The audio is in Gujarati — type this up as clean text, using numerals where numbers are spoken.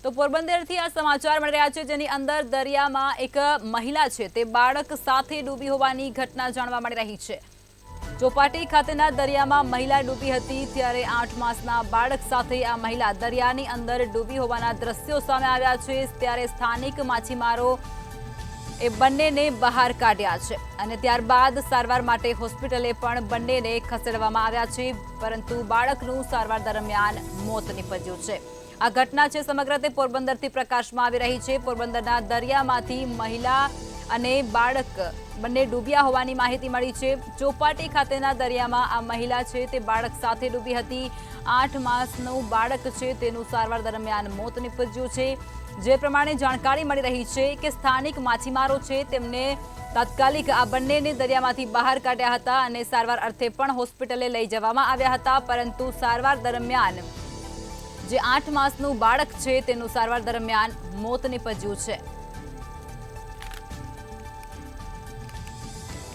તો પોરબંદરથી આ સમાચાર મળી રહ્યા છે, જેની અંદર દરિયામાં એક મહિલા છે તે બાળક સાથે ડૂબી હોવાની ઘટના જાણવા મળી રહી છે। ચોપાટી ખાતેના દરિયામાં મહિલા ડૂબી હતી, ત્યારે 8 માસના બાળક સાથે આ મહિલા દરિયાની અંદર ડૂબી હોવાના દ્રશ્યો સામે આવ્યા છે। ત્યારે સ્થાનિક માછીમારો એ બંનેને બહાર કાઢ્યા છે અને ત્યારબાદ સારવાર માટે હોસ્પિટલે પણ બંનેને ખસેડવામાં આવ્યા છે, પરંતુ બાળકનું સારવાર દરમિયાન મોત નીપજ્યું છે। આ ઘટના છે સમગ્ર તે પોરબંદરથી પ્રકાશમાં આવી રહી છે। પોરબંદરના દરિયામાંથી મહિલા અને બાળક બંને ડૂબ્યા હોવાની માહિતી મળી છે। ચોપાટી ખાતેના દરિયામાં આ મહિલા છે તે બાળક સાથે ડૂબી હતી। 8 માસનું બાળક છે તેનું સારવાર દરમિયાન મોત નીપજ્યું છે। જે પ્રમાણે જાણકારી મળી રહી છે કે સ્થાનિક માછીમારો છે તેમને તાત્કાલિક આ બંનેને દરિયામાંથી બહાર કાઢ્યા હતા અને સારવાર અર્થે પણ હોસ્પિટલે લઈ જવામાં આવ્યા હતા, પરંતુ સારવાર દરમિયાન જે 8 માસનું બાળક છે તેનું સારવાર દરમિયાન મોત નીપજ્યું છે।